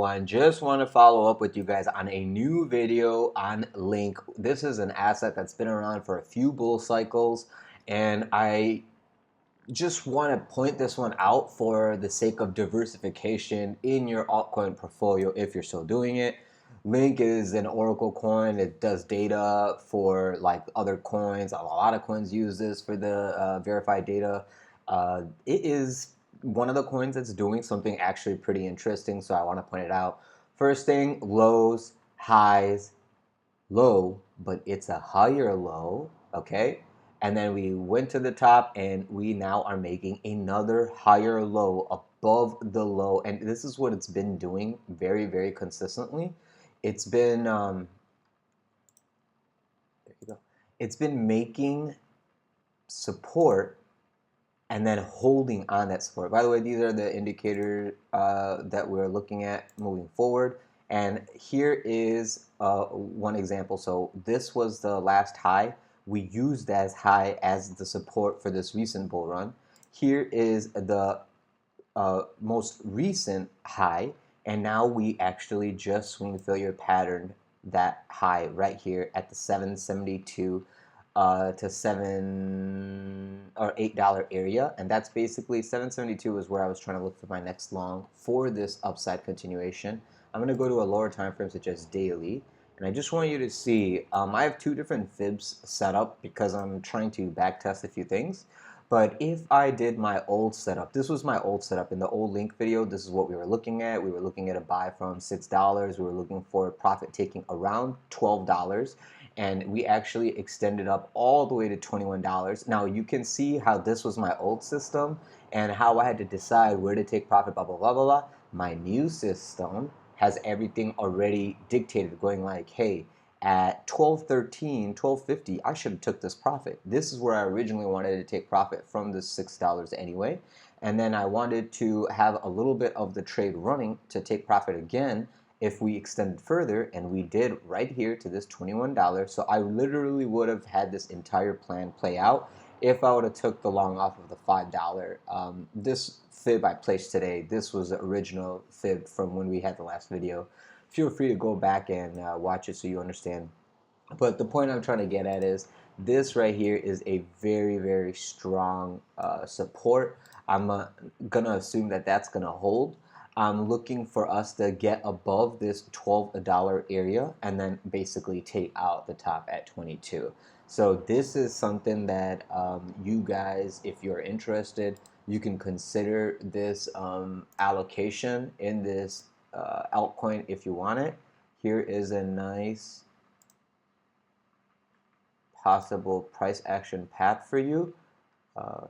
I just want to follow up with you guys on a new video on Link. This is an asset that's been around for a few bull cycles, and I just want to point this one out for the sake of diversification in your altcoin portfolio if you're still doing it. Link is an Oracle coin. It does data for like other coins. A lot of coins use this for the verified data. It is one of the coins that's doing something actually pretty interesting, so I want to point it out. First thing, lows, highs, low, but it's a higher low, okay? And then we went to the top and we now are making another higher low above the low. And this is what it's been doing very, very consistently. It's been, there you go. It's been making support and then holding on that support. By the way, these are the indicators that we're looking at moving forward. And here is one example. So this was the last high. We used that as high as the support for this recent bull run. Here is the most recent high. And now we actually just swing failure patterned that high right here at the 772 to $7 or $8 area, and that's basically 772 is where I was trying to look for my next long for this upside continuation. I'm going to go to a lower time frame such as daily, and I just want you to see I have two different fibs set up because I'm trying to back test a few things. But if I did my old setup, this was my old setup. In the old Link video, this is what we were looking at. We were looking at a buy from $6. We were looking for profit taking around $12. And we actually extended up all the way to $21. Now you can see how this was my old system and how I had to decide where to take profit, blah, blah, blah, blah, blah. My new system has everything already dictated, going like, hey, at 12.13, 12.50, I should have took this profit. This is where I originally wanted to take profit from this $6 anyway. And then I wanted to have a little bit of the trade running to take profit again if we extended further, and we did right here to this $21. So I literally would have had this entire plan play out if I would have took the long off of the $5. This fib I placed today, this was the original fib from when we had the last video. Feel free to go back and watch it so you understand. But the point I'm trying to get at is this right here is a very, very strong support. I'm gonna assume that that's gonna hold. I'm looking for us to get above this $12 area and then basically take out the top at 22. So this is something that you guys, if you're interested, you can consider this allocation in this altcoin if you want it. Here is a nice possible price action path for you.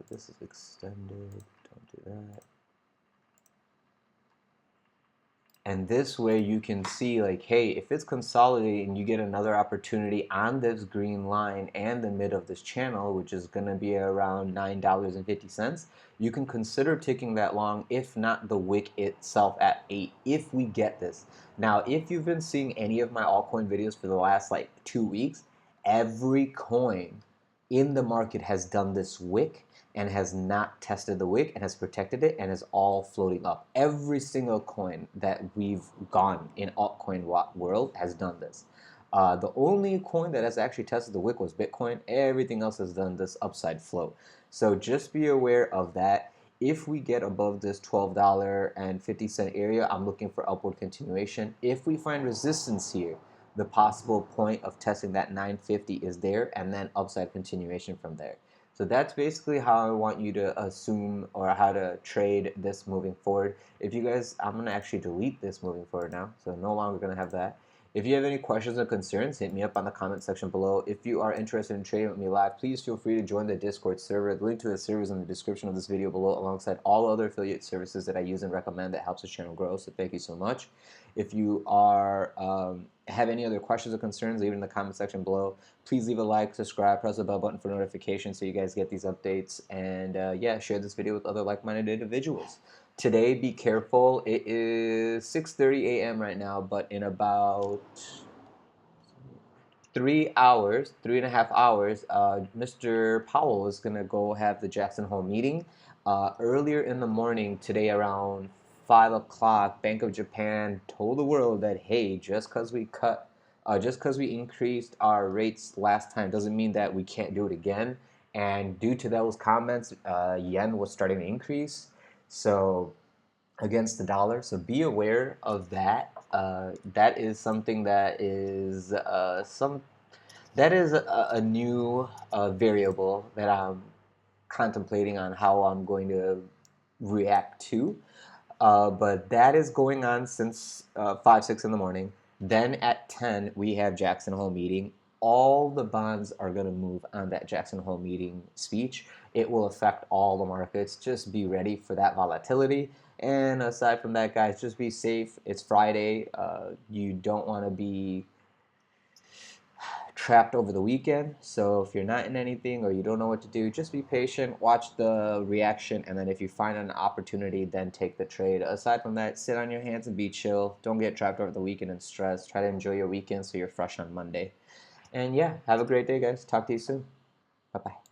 This is extended, don't do that. And this way you can see like, hey, if it's consolidating, you get another opportunity on this green line and the mid of this channel, which is going to be around $9.50. You can consider taking that long, if not the wick itself at 8, if we get this. Now, if you've been seeing any of my altcoin videos for the last like 2 weeks, every coin in the market has done this wick and has not tested the wick and has protected it and is all floating up. Every single coin that we've gone in altcoin world has done this. The only coin that has actually tested the wick was Bitcoin. Everything else has done this upside float. So just be aware of that. If we get above this $12.50 area, I'm looking for upward continuation. If we find resistance here, the possible point of testing that 950 is there, and then upside continuation from there. So that's basically how I want you to assume or how to trade this moving forward. If you guys, I'm going to actually delete this moving forward now, so no longer going to have that. If you have any questions or concerns, hit me up on the comment section below. If you are interested in trading with me live, please feel free to join the Discord server. The link to the server is in the description of this video below, alongside all other affiliate services that I use and recommend that helps the channel grow, so thank you so much. If you are have any other questions or concerns, leave it in the comment section below. Please leave a like, subscribe, press the bell button for notifications so you guys get these updates, and yeah, share this video with other like-minded individuals. Today, be careful. It is 6:30 a.m. right now, but in about 3 hours, 3.5 hours, Mr. Powell is going to go have the Jackson Hole meeting. Earlier in the morning today, around 5 o'clock, Bank of Japan told the world that, hey, just because we increased our rates last time doesn't mean that we can't do it again. And due to those comments, yen was starting to increase. So against the dollar. So be aware of that. That is something that is a new variable that I'm contemplating on how I'm going to react to. But that is going on since 5, 6 in the morning. Then at 10, we have Jackson Hole meeting. All the bonds are going to move on that Jackson Hole meeting speech. It will affect all the markets. Just be ready for that volatility. And aside from that, guys, just be safe. It's Friday. You don't want to be trapped over the weekend. So if you're not in anything or you don't know what to do, just be patient, watch the reaction, and then if you find an opportunity, then take the trade. Aside from that, sit on your hands and be chill. Don't get trapped over the weekend and stress. Try to enjoy your weekend so you're fresh on Monday. And yeah, have a great day, guys. Talk to you soon. Bye-bye.